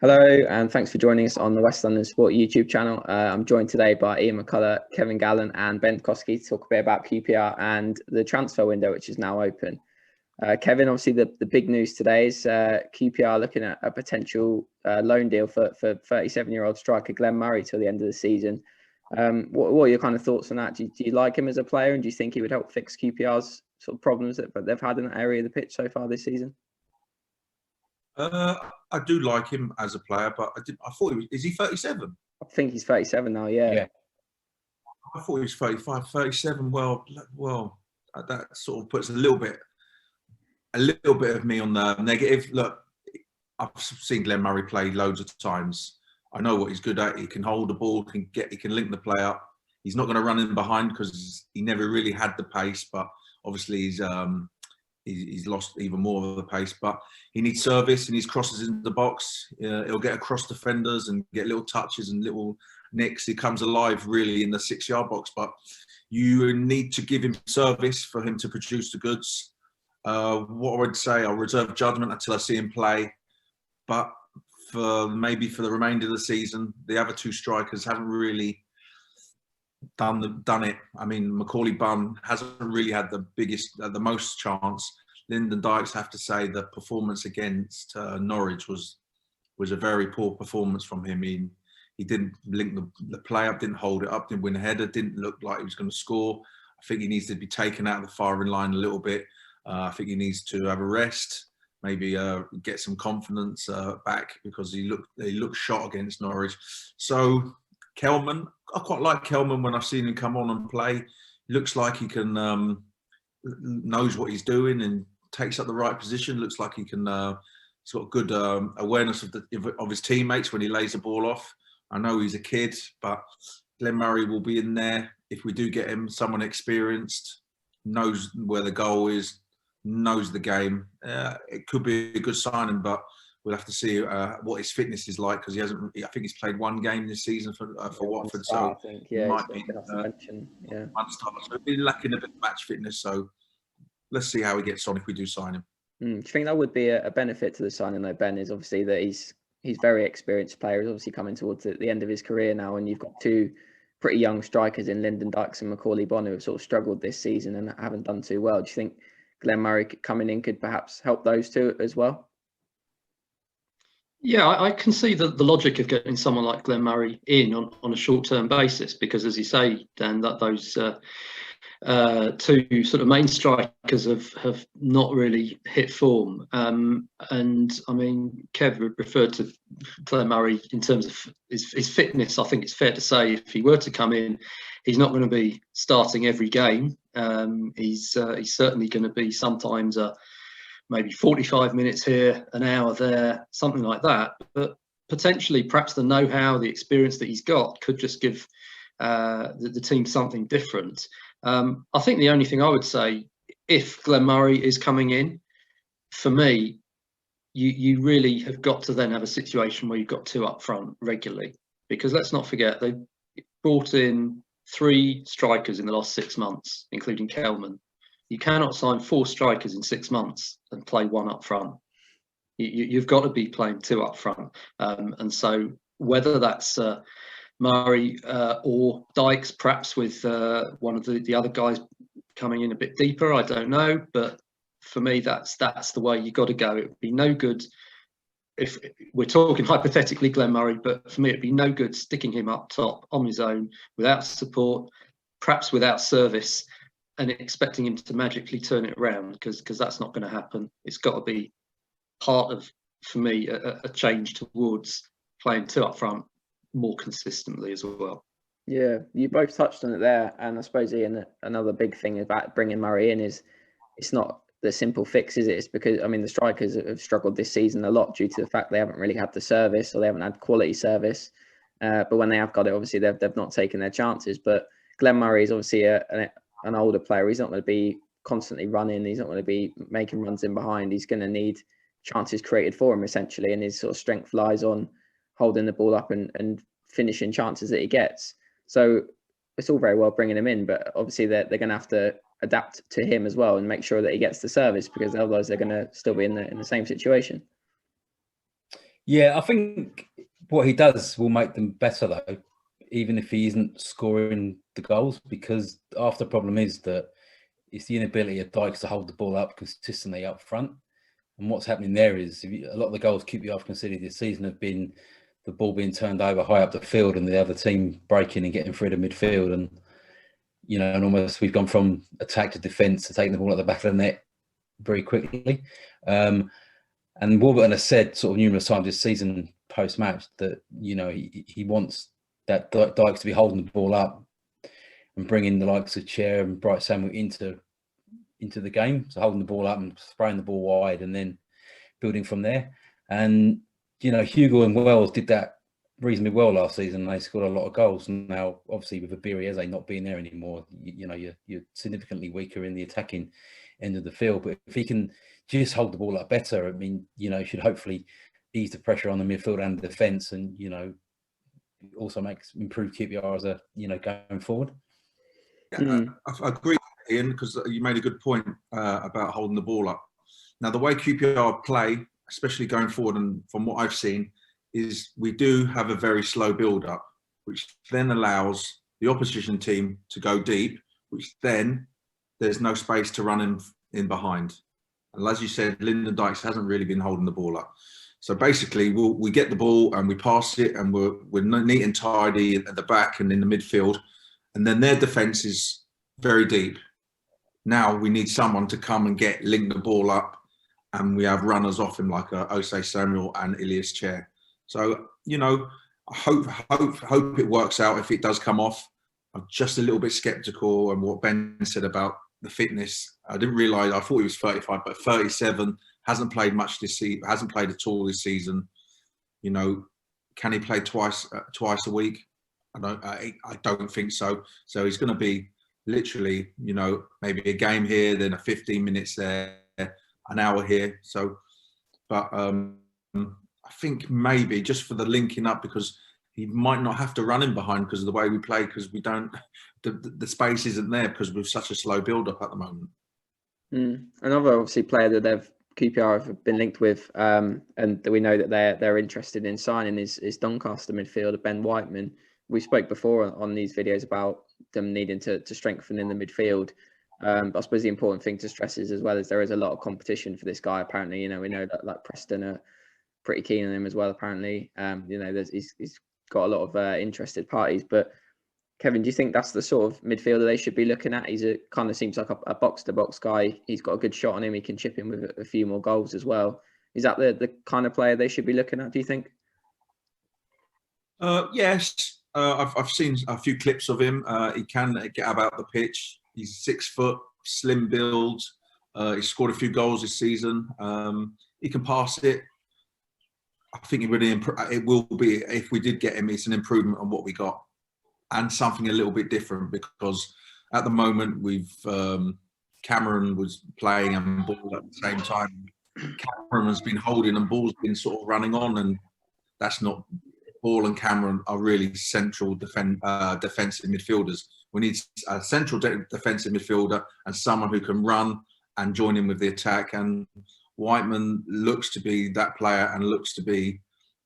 Hello, and thanks for joining us on the West London Sport YouTube channel. I'm joined today by Ian McCullough, Kevin Gallen and Ben Kosky to talk a bit about QPR and the transfer window, which is now open. Kevin, obviously the big news today is QPR looking at a potential loan deal for 37-year-old striker Glenn Murray till the end of the season. What are your kind of thoughts on that? Do you like him as a player, and do you think he would help fix QPR's sort of problems that they've had in that area of the pitch so far this season? I do like him as a player, but I thought he was. Is he 37? I think he's 37 now. Yeah. I thought he was 35, 37. Well, that sort of puts a little bit of me on the negative. Look, I've seen Glenn Murray play loads of times. I know what he's good at. He can hold the ball, he can link the play up. He's not going to run in behind because he never really had the pace, but obviously he's lost even more of the pace, but he needs service and needs crosses into the box. He'll get across defenders and get little touches and little nicks. He comes alive really in the 6-yard box, but you need to give him service for him to produce the goods. What I would say, I'll reserve judgment until I see him play, but maybe for the remainder of the season, the other two strikers haven't really done it. I mean, Macaulay Bunn hasn't really had the most chance. Lyndon Dykes, have to say, the performance against Norwich was a very poor performance from him. He didn't link the play up, didn't hold it up, didn't win a header, didn't look like he was going to score. I think he needs to be taken out of the firing line a little bit. I think he needs to have a rest, maybe get some confidence back, because he looked shot against Norwich. So Kelman, I quite like Kelman when I've seen him come on and play. He looks like he can knows what he's doing and takes up the right position. Looks like he can. He's got good awareness of his teammates when he lays the ball off. I know he's a kid, but Glenn Murray will be in there if we do get him. Someone experienced, knows where the goal is, knows the game. It could be a good signing, but we'll have to see what his fitness is like, because he hasn't. I think he's played one game this season for Watford, so I think, yeah, might be one start. So he'll be lacking a bit of match fitness. So let's see how he gets on if we do sign him. Do you think that would be a benefit to the signing, though, Ben? Is obviously that he's very experienced player. He's obviously coming towards the end of his career now, and you've got two pretty young strikers in Lyndon Dykes and Macaulay Bunn who have sort of struggled this season and haven't done too well. Do you think Glenn Murray coming in could perhaps help those two as well? Yeah, I can see the logic of getting someone like Glenn Murray in on a short-term basis, because, as you say, Dan, that those two sort of main strikers have not really hit form. And I mean, Kev referred to Glenn Murray in terms of his fitness. I think it's fair to say if he were to come in, he's not going to be starting every game. He's certainly going to be sometimes maybe 45 minutes here, an hour there, something like that. But potentially, perhaps the know-how, the experience that he's got could just give the team something different. I think the only thing I would say, if Glenn Murray is coming in, for me, you really have got to then have a situation where you've got two up front regularly. Because let's not forget, they brought in 3 strikers in the last 6 months, including Kelman. You cannot sign 4 strikers in 6 months and play 1 up front. You've got to be playing 2 up front. And so whether that's Murray or Dykes, perhaps with one of the other guys coming in a bit deeper, I don't know. But for me, that's the way you've got to go. It would be no good if we're talking hypothetically Glenn Murray, but for me, it'd be no good sticking him up top on his own without support, perhaps without service, and expecting him to magically turn it around, because that's not going to happen. It's got to be part of, for me, a change towards playing 2 up front more consistently as well. Yeah, you both touched on it there, and I suppose, Ian, another big thing about bringing Murray in is it's not the simple fix, is it? It's because, I mean, the strikers have struggled this season a lot due to the fact they haven't really had the service, or they haven't had quality service. But when they have got it, obviously they've not taken their chances. But Glenn Murray is obviously an older player. He's not going to be constantly running. He's not going to be making runs in behind. He's going to need chances created for him, essentially, and his sort of strength lies on holding the ball up and finishing chances that he gets. So it's all very well bringing him in, but obviously they're going to have to adapt to him as well and make sure that he gets the service, because otherwise they're going to still be in the same situation. Yeah, I think what he does will make them better, though, even if he isn't scoring the goals, because half the problem is that it's the inability of Dykes to hold the ball up consistently up front. And what's happening there is a lot of the goals QPR have conceded this season have been the ball being turned over high up the field and the other team breaking and getting through the midfield. And, and almost we've gone from attack to defence to taking the ball at the back of the net very quickly. And Warburton has said sort of numerous times this season post-match that, he wants that Dykes to be holding the ball up and bringing the likes of Chair and Bright Samuel into the game. So holding the ball up and spraying the ball wide and then building from there. And, Hugo and Wells did that reasonably well last season. They scored a lot of goals. And now, obviously, with Abiri Eze not being there anymore, you're significantly weaker in the attacking end of the field. But if he can just hold the ball up better, I mean, should hopefully ease the pressure on the midfield and the defence and, also improve QPR as going forward. Yeah, I agree, Ian, because you made a good point about holding the ball up. Now, the way QPR play, especially going forward, and from what I've seen, is we do have a very slow build-up, which then allows the opposition team to go deep, which then there's no space to run in behind. And as you said, Lyndon Dykes hasn't really been holding the ball up. So basically, we get the ball and we pass it, and we're neat and tidy at the back and in the midfield, and then their defence is very deep. Now we need someone to come and link the ball up, and we have runners off him like Osei Samuel and Ilias Chair. So I hope it works out if it does come off. I'm just a little bit sceptical on what Ben said about the fitness. I didn't realise. I thought he was 35, but 37. Hasn't played much this season. Hasn't played at all this season. Can he play twice a week? I don't think so. So he's going to be literally, maybe a game here, then a 15 minutes there, an hour here. So, but I think maybe just for the linking up, because he might not have to run in behind because of the way we play, because we don't, the space isn't there because we're such a slow build up at the moment. Another obviously player that QPR have been linked with, and we know that they're interested in signing is Doncaster midfielder Ben Whiteman. We spoke before on these videos about them needing to strengthen in the midfield. But I suppose the important thing to stress is, as well, as there is a lot of competition for this guy. Apparently, we know that like Preston are pretty keen on him as well. Apparently, he's got a lot of interested parties. But Kevin, do you think that's the sort of midfielder they should be looking at? He's kind of seems like a box-to-box guy. He's got a good shot on him. He can chip in with a few more goals as well. Is that the kind of player they should be looking at, do you think? Yes. I've seen a few clips of him. He can get about the pitch. He's 6 foot, slim build. He's scored a few goals this season. He can pass it. I think it will be, if we did get him, it's an improvement on what we got. And something a little bit different, because at the moment Cameron was playing and ball at the same time. Cameron has been holding and ball's been sort of running on, and that's not. Ball and Cameron are really central defensive midfielders. We need a central defensive midfielder and someone who can run and join in with the attack. And Whiteman looks to be that player, and looks to be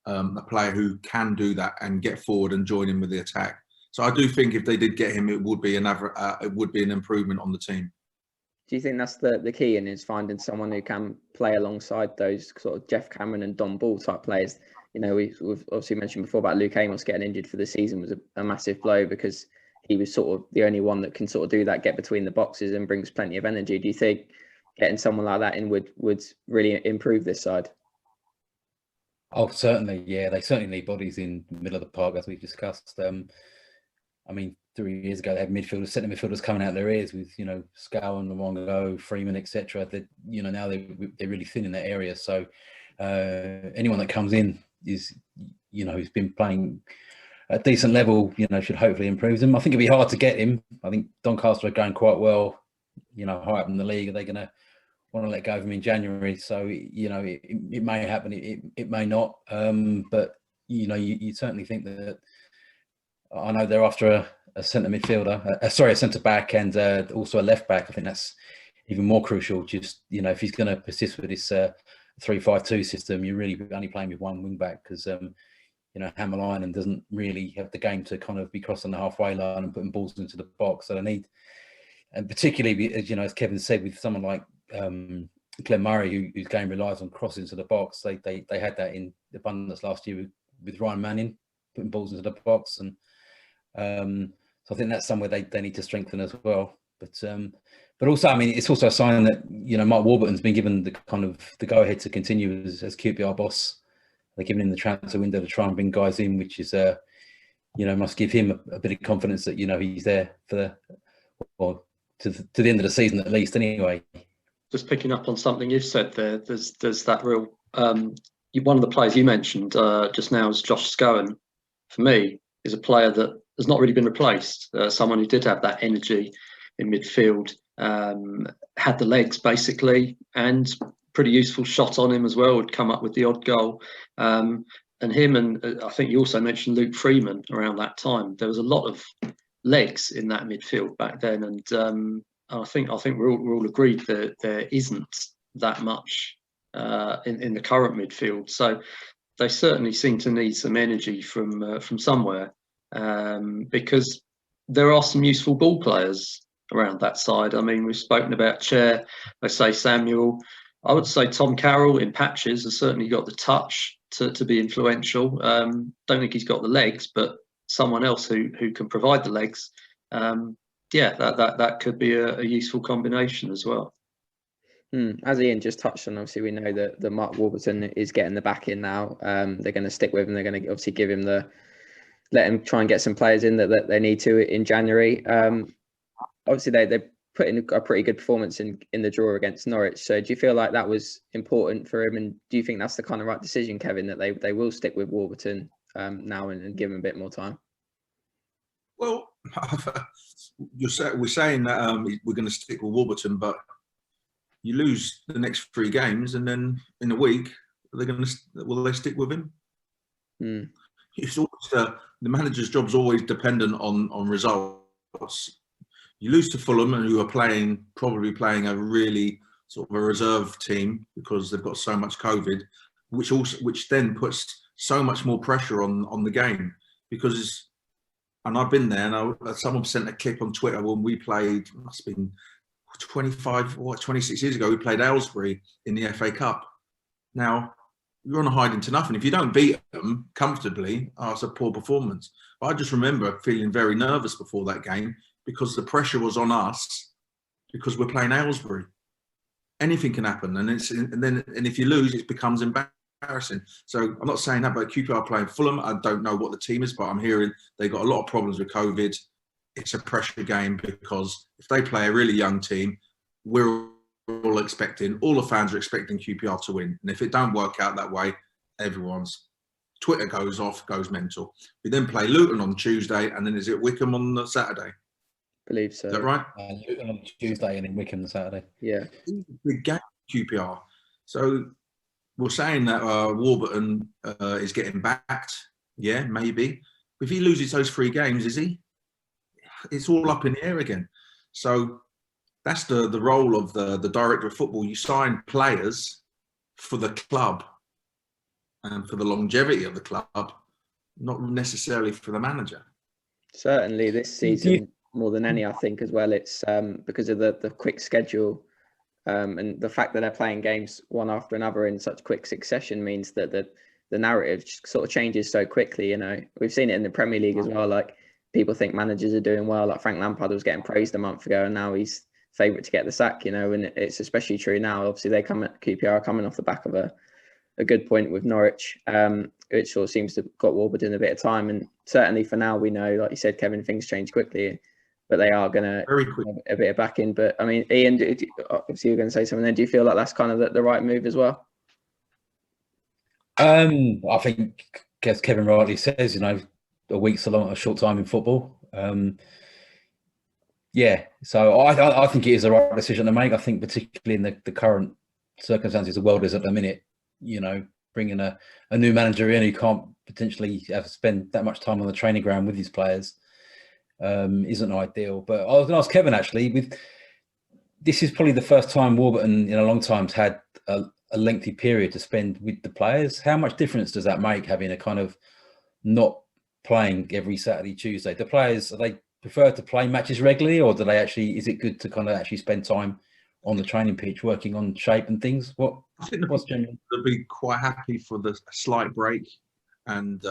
a player who can do that and get forward and join in with the attack. So I do think if they did get him, it would be an improvement on the team. Do you think that's the key, in is finding someone who can play alongside those sort of Jeff Cameron and Don Ball type players? We've obviously mentioned before about Luke Amos getting injured for the season was a massive blow, because he was sort of the only one that can sort of do that, get between the boxes and brings plenty of energy. Do you think getting someone like that in would really improve this side? Oh, certainly. Yeah, they certainly need bodies in the middle of the park, as we've discussed. 3 years ago, they had centre midfielders coming out their ears with, Scowen, Luongo, Freeman, etc. That, now they're really thin in that area. So anyone that comes in is, who's been playing at a decent level, should hopefully improve them. I think it'd be hard to get him. I think Doncaster are going quite well, high up in the league. Are they going to want to let go of him in January? So, it may happen, it may not. But, you certainly think that, I know they're after a centre midfielder, a centre back, and also a left back. I think that's even more crucial. Just, if he's going to persist with this 3-5-2 system, you're really only playing with one wing back because Hammerlinen doesn't really have the game to kind of be crossing the halfway line and putting balls into the box. So they need, and particularly as Kevin said, with someone like Glenn Murray, whose game relies on crossing to the box, they had that in abundance last year with Ryan Manning putting balls into the box, and so I think that's somewhere they need to strengthen as well. But also, I mean, it's also a sign that Mark Warburton's been given the kind of the go ahead to continue as QPR boss. They're giving him the transfer window to try and bring guys in, which is must give him a bit of confidence that he's there for to the end of the season at least. Anyway, just picking up on something you've said there, there's that real one of the players you mentioned just now is Josh Scowen. For me, is a player that has not really been replaced. Someone who did have that energy in midfield, had the legs basically, and pretty useful shot on him as well, would come up with the odd goal. And him, and I think you also mentioned Luke Freeman around that time. There was a lot of legs in that midfield back then, and I think we're all agreed that there isn't that much in the current midfield. So they certainly seem to need some energy from somewhere, because there are some useful ball players around that side. I mean, we've spoken about Chair, I say Samuel. I would say Tom Carroll in patches has certainly got the touch to be influential. Don't think he's got the legs, but someone else who can provide the legs, that could be a useful combination as well. As Ian just touched on, obviously we know that Mark Warburton is getting the back in now. They're going to stick with him. They're going to obviously give him let him try and get some players in that they need to in January. Obviously they put in a pretty good performance in the draw against Norwich. So do you feel like that was important for him? And do you think that's the kind of right decision, Kevin, that they will stick with Warburton now and give him a bit more time? Well, we're saying that we're going to stick with Warburton, but you lose the next 3 games, and then in a week, will they stick with him? It's always, the manager's job's always dependent on results. You lose to Fulham, and who are probably playing a really sort of a reserve team because they've got so much COVID, which then puts so much more pressure on the game. Because, and I've been there, and someone sent a clip on Twitter when we played, must have been 26 years ago, we played Aylesbury in the FA Cup. Now, you're on a hiding to nothing. If you don't beat them comfortably, it's a poor performance. But I just remember feeling very nervous before that game because the pressure was on us because we're playing Aylesbury. Anything can happen, and if you lose, it becomes embarrassing. So I'm not saying that about QPR playing Fulham. I don't know what the team is, but I'm hearing they've got a lot of problems with COVID. It's a pressure game because if they play a really young team, we're all the fans are expecting QPR to win. And if it don't work out that way, everyone's Twitter goes mental. We then play Luton on Tuesday, and then is it Wickham on the Saturday? I believe so. Is that right? Luton on Tuesday and then Wickham on Saturday. Yeah. Big game, QPR. So we're saying that Warburton is getting backed. Yeah, maybe. If he loses those 3 games, is he? It's all up in the air again. So that's the role of the director of football. You sign players for the club and for the longevity of the club, not necessarily for the manager. Certainly this season, more than any, I think, as well, it's because of the quick schedule and the fact that they're playing games one after another in such quick succession means that the narrative sort of changes so quickly. We've seen it in the Premier League as well. Like, people think managers are doing well. Like Frank Lampard was getting praised a month ago, and now he's favourite to get the sack. And it's especially true now. Obviously, QPR coming off the back of a good point with Norwich, which sort of seems to have got Warburton a bit of time. And certainly for now, we know, like you said, Kevin, things change quickly, but they are going to have a bit of backing. But I mean, Ian, obviously you're going to say something there. Do you feel like that's kind of the right move as well? I think, as Kevin rightly says, a week's a short time in football. So I think it is the right decision to make. I think particularly in the current circumstances the world is at the minute, bringing a new manager in who can't potentially have to spend that much time on the training ground with his players isn't ideal. But I was going to ask Kevin, actually, this is probably the first time Warburton in a long time has had a lengthy period to spend with the players. How much difference does that make, having a kind of not playing every Saturday, Tuesday? The players, are they prefer to play matches regularly, or do they actually, is it good to kind of actually spend time on the training pitch working on shape and things? I think What's general? they'll be quite happy for the slight break and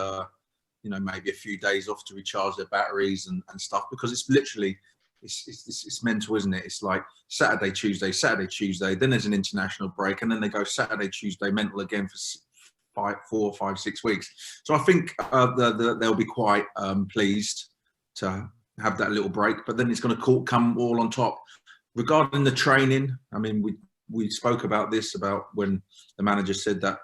maybe a few days off to recharge their batteries and stuff, because it's literally it's mental, isn't it? It's like Saturday, Tuesday, then there's an international break, and then they go Saturday, Tuesday, mental again for 4, 5, 6 weeks. So I think they'll be quite pleased to have that little break, but then it's going to come all on top. Regarding the training, I mean, we spoke about this, about when the manager said that,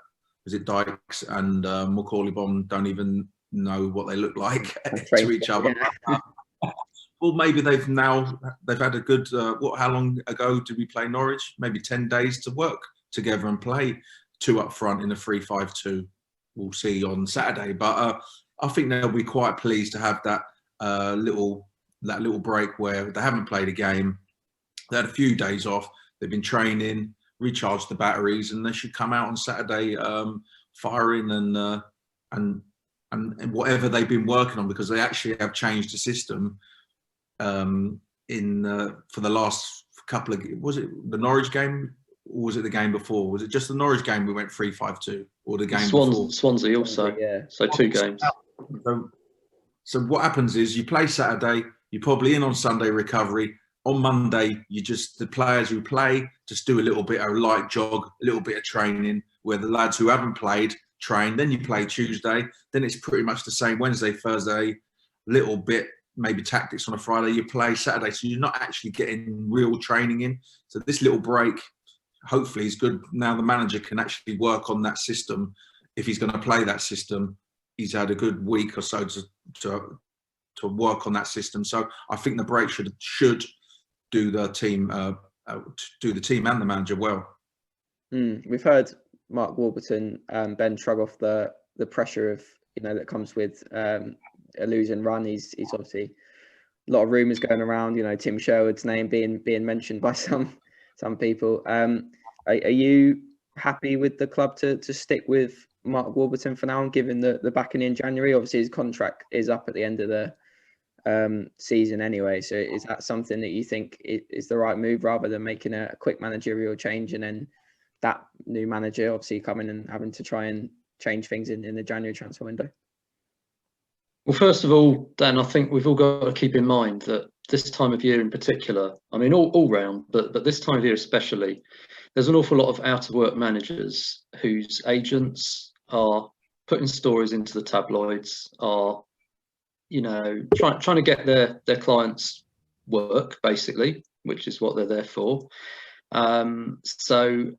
was it Dykes and Macaulay Bomb don't even know what they look like to each other. Yeah. Well, maybe they've had a good, how long ago did we play Norwich? Maybe 10 days to work together and play 2 up front in a 3-5-2. We'll see on Saturday. But I think they'll be quite pleased to have that little break where they haven't played a game. They had a few days off. They've been training, recharged the batteries, and they should come out on Saturday firing and whatever they've been working on, because they actually have changed the system for the last couple of, was it the Norwich game or was it the game before? Was it just the Norwich game we went 3-5-2, or the game before? Swansea also, yeah. So 2 games. So what happens is you play Saturday, you're probably in on Sunday recovery. On Monday, the players who play just do a little bit of light jog, a little bit of training, where the lads who haven't played train. Then you play Tuesday. Then it's pretty much the same Wednesday, Thursday, little bit, maybe tactics on a Friday. You play Saturday. So you're not actually getting real training in. So this little break, hopefully, is good. Now the manager can actually work on that system. If he's going to play that system, he's had a good week or so to work on that system. So I think the break should do the team and the manager well. We've heard Mark Warburton and Ben shrug off the pressure of that comes with a losing run. He's obviously a lot of rumours going around. Tim Sherwood's name being mentioned by some people. Are you happy with the club to stick with Mark Warburton for now, given the backing in January? Obviously, his contract is up at the end of the season anyway. So is that something that you think is the right move, rather than making a quick managerial change and then that new manager obviously coming and having to try and change things in the January transfer window? Well, first of all, Dan, I think we've all got to keep in mind that this time of year in particular, I mean, all round, but this time of year especially, there's an awful lot of out-of-work managers whose agents are putting stories into the tabloids, are trying to get their clients work, basically, which is what they're there for. So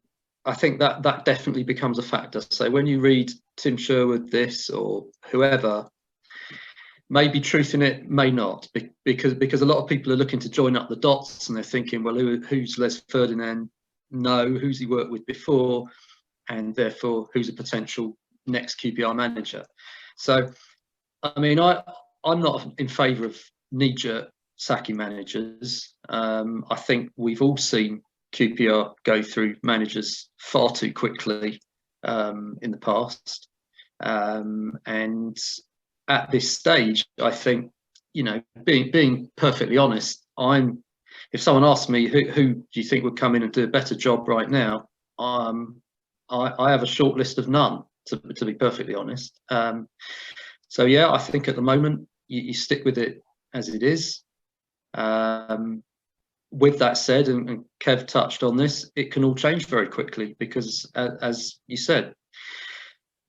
I think that definitely becomes a factor. So when you read Tim Sherwood this or whoever, maybe truth in it, may not, because a lot of people are looking to join up the dots and they're thinking, well, who's Les Ferdinand? No, who's he worked with before? And therefore, who's a potential next QPR manager? So, I mean, I'm not in favour of knee-jerk sacking managers. I think we've all seen QPR go through managers far too quickly in the past. And at this stage, I think, being perfectly honest, if someone asked me who do you think would come in and do a better job right now, I have a short list of none, to be perfectly honest. So yeah, I think at the moment you stick with it as it is. With that said, and Kev touched on this, it can all change very quickly because, as you said,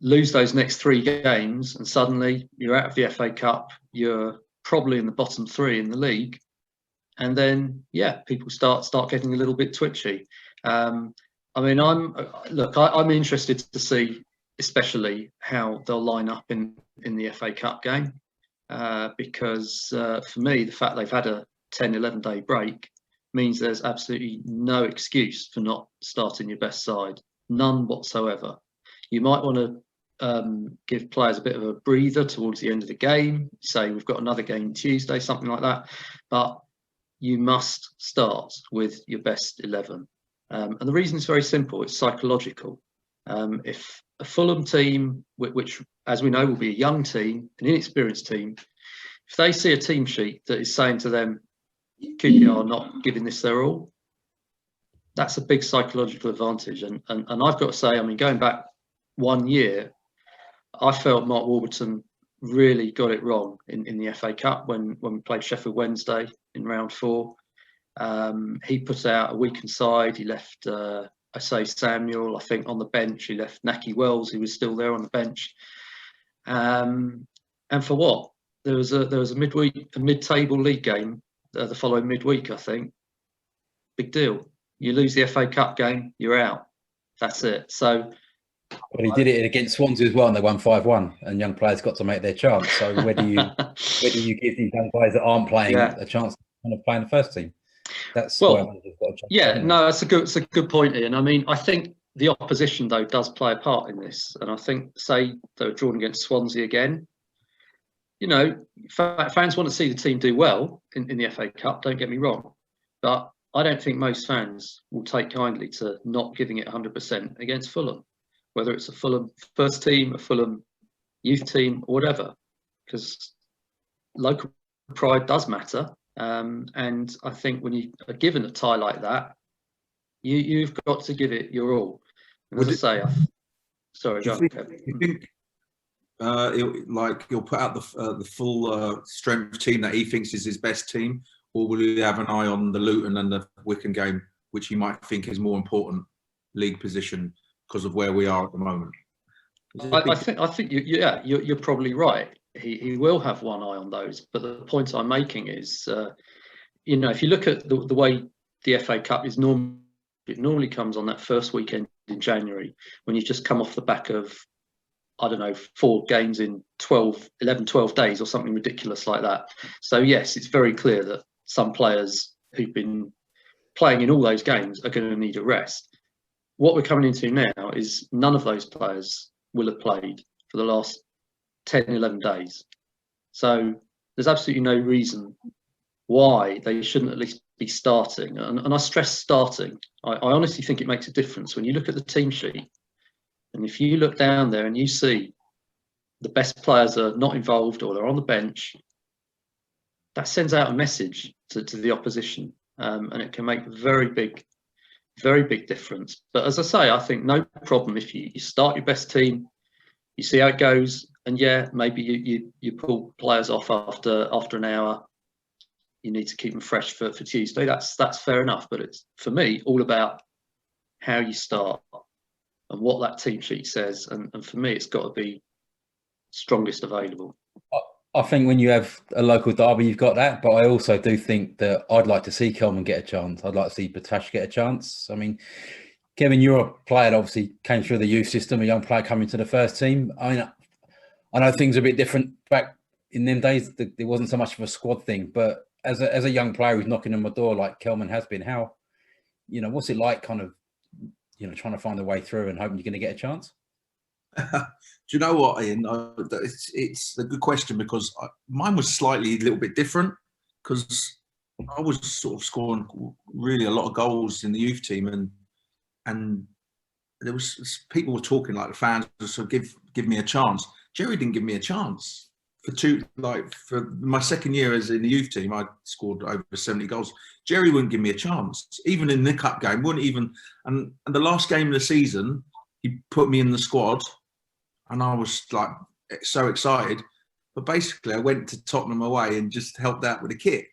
lose those next 3 games and suddenly you're out of the FA Cup, you're probably in the bottom 3 in the league, and then people start getting a little bit twitchy. I mean, I'm interested to see especially how they'll line up in the FA Cup game, because for me, the fact they've had a 10-11 day break means there's absolutely no excuse for not starting your best side, none whatsoever. You might want to give players a bit of a breather towards the end of the game, say we've got another game Tuesday, something like that, but you must start with your best 11. And the reason is very simple. It's psychological. If a Fulham team, which as we know will be a young team, an inexperienced team, if they see a team sheet that is saying to them, QPR are not giving this their all, that's a big psychological advantage. And I've got to say, I mean, going back 1 year, I felt Mark Warburton really got it wrong in the FA Cup when we played Sheffield Wednesday in round 4. He put out a weakened side. He left Samuel, I think, on the bench. He left Naki Wells, who was still there on the bench. And for what? There was a mid-table league game the following midweek, I think. Big deal. You lose the FA Cup game, you're out. That's it. So. But he did it against Swansea as well, and they won 5-1. And young players got to make their chance. So where do you give these young players that aren't playing a chance to kind of play in the first team? That's no, it's a good point, Ian. I mean, I think the opposition though does play a part in this, and I think, say they were drawn against Swansea again. You know, fans want to see the team do well in the FA Cup. Don't get me wrong, but I don't think most fans will take kindly to not giving it 100% against Fulham, whether it's a Fulham first team, a Fulham youth team, or whatever, because local pride does matter. And I think when you are given a tie like that, you've got to give it your all. And as I say, sorry, go on, Kevin. You think he'll put out the full strength team that he thinks is his best team, or will he have an eye on the Luton and the Wycombe game, which he might think is more important league position because of where we are at the moment? I think you're probably right. He will have one eye on those, but the point I'm making is, if you look at the way the FA Cup is it normally comes on that first weekend in January when you just come off the back of, I don't know, 4 games in 12 days or something ridiculous like that. So yes, it's very clear that some players who've been playing in all those games are going to need a rest. What we're coming into now is none of those players will have played for the last 10, 11 days. So there's absolutely no reason why they shouldn't at least be starting. And I stress starting. I honestly think it makes a difference when you look at the team sheet. And if you look down there and you see the best players are not involved or they're on the bench, that sends out a message to the opposition. And it can make a very big difference. But as I say, I think no problem if you start your best team, you see how it goes, and maybe you pull players off after an hour. You need to keep them fresh for Tuesday. That's fair enough. But it's, for me, all about how you start and what that team sheet says. And for me, it's got to be strongest available. I think when you have a local derby, you've got that. But I also do think that I'd like to see Kelman get a chance. I'd like to see Batash get a chance. I mean, Kevin, you're a player that obviously came through the youth system, a young player coming to the first team. I mean, I know things are a bit different back in them days. There wasn't so much of a squad thing. But as a young player who's knocking on my door like Kelman has been, how, what's it like kind of, trying to find a way through and hoping you're going to get a chance? Do you know what, Ian? It's a good question because mine was slightly a little bit different because I was sort of scoring really a lot of goals in the youth team, and there was people were talking like the fans were sort of give me a chance. Jerry didn't give me a chance for my second year as in the youth team. I scored over 70 goals. Jerry wouldn't give me a chance, even in the cup game. Wouldn't even. And the last game of the season, he put me in the squad. And I was like so excited, but basically I went to Tottenham away and just helped out with the kit.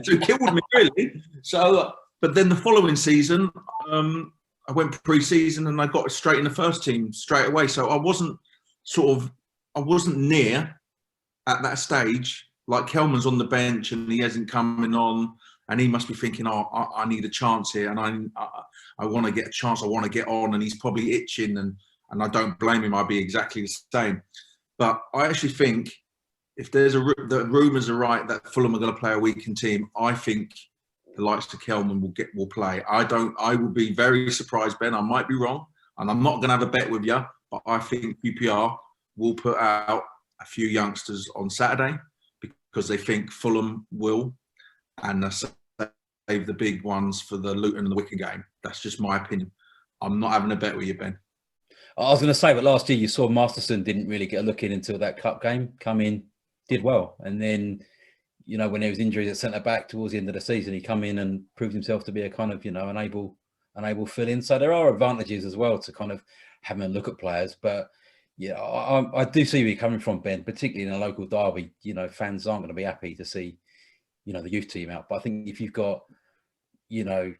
So it killed me really. So, but then the following season, I went pre-season and I got straight in the first team straight away. So I wasn't near at that stage. Like Kelman's on the bench and he hasn't coming on, and he must be thinking, "Oh, I need a chance here, and I want to get a chance. I want to get on," and he's probably itching and I don't blame him. I'd be exactly the same. But I actually think if the rumours are right that Fulham are going to play a weakened team, I think the likes of Kelman will play. I will be very surprised, Ben. I might be wrong, and I'm not going to have a bet with you, but I think QPR will put out a few youngsters on Saturday because they think Fulham will. And the big ones for the Luton and the Wigan game. That's just my opinion. I'm not having a bet with you, Ben. I was going to say, but last year you saw Masterson didn't really get a look in until that cup game. Come in, did well, and then, you know, when there was injuries at centre back towards the end of the season, he come in and proved himself to be a kind of, you know, an able fill-in. So there are advantages as well to kind of having a look at players. But yeah, I do see where you're coming from, Ben, particularly in a local derby. You know, fans aren't going to be happy to see, you know, the youth team out. But I think if you've got, you know,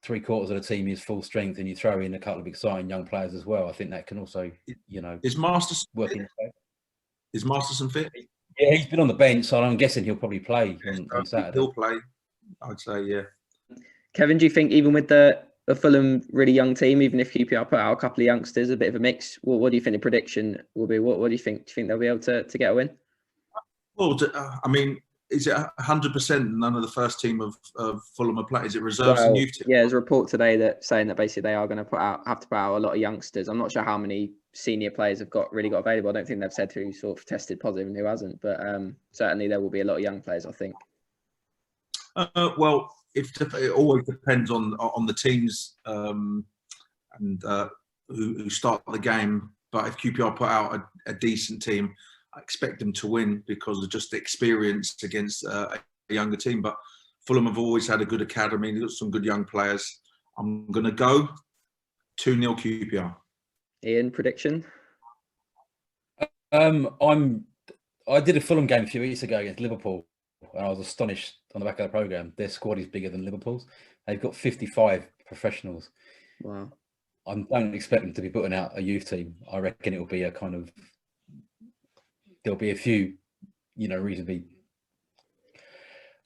3/4 of the team is full strength and you throw in a couple of exciting young players as well, I think that can also, you know, is Masterson working. Is Masterson fit? Yeah, he's been on the bench, so I'm guessing he'll probably play on Saturday. He'll play, I'd say, yeah. Kevin, do you think even with the Fulham really young team, even if QPR put out a couple of youngsters, a bit of a mix, what do you think the prediction will be? What do you think? Do you think they'll be able to get a win? Well, I mean, is it 100% none of the first team of Fulham are playing? Is it reserves and youth team? Yeah, there's a report today saying that basically they are going to have to put out a lot of youngsters. I'm not sure how many senior players have really got available. I don't think they've said who sort of tested positive and who hasn't, but certainly there will be a lot of young players, I think. Well, it always depends on the teams and who start the game. But if QPR put out a decent team, I expect them to win because of just the experience against a younger team. But Fulham have always had a good academy. They've got some good young players. I'm going to go 2-0 QPR. Ian, prediction? I did a Fulham game a few weeks ago against Liverpool, and I was astonished on the back of the programme. Their squad is bigger than Liverpool's. They've got 55 professionals. Wow. I don't expect them to be putting out a youth team. I reckon it will be a kind of, there'll be a few, you know, reasonably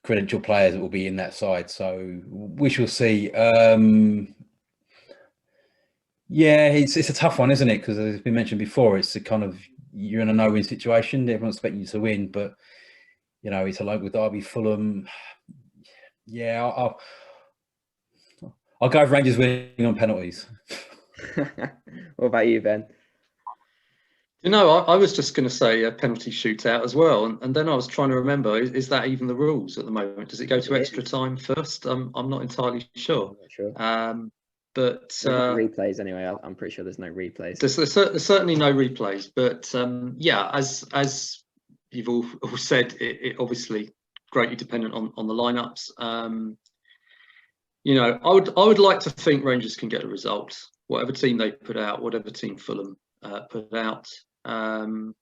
credentialed players that will be in that side. So we shall see. Yeah, it's a tough one, isn't it? Because as has been mentioned before, it's a kind of, you're in a no-win situation. Everyone's expecting you to win, but, you know, it's a local derby. Fulham, yeah, I'll go with Rangers winning on penalties. What about you, Ben? You know, I was just going to say a penalty shootout as well, and then I was trying to remember: is that even the rules at the moment? Does it go to extra time first? I'm not entirely sure. I'm not sure. But replays anyway. I'm pretty sure there's no replays. There's certainly no replays, but yeah, as you've all said, it obviously greatly dependent on the lineups. You know, I would like to think Rangers can get a result, whatever team they put out, whatever team Fulham put out. But I'm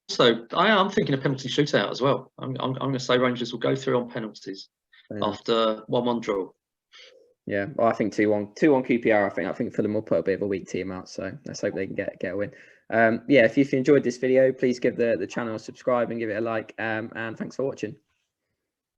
thinking a penalty shootout as well. I'm going to say Rangers will go through on penalties after 1-1 draw. Yeah, well, I think 2-1 QPR. I think Fulham will put a bit of a weak team out, so let's hope they can get a win. Yeah, if you enjoyed this video, please give the channel a subscribe and give it a like. And thanks for watching.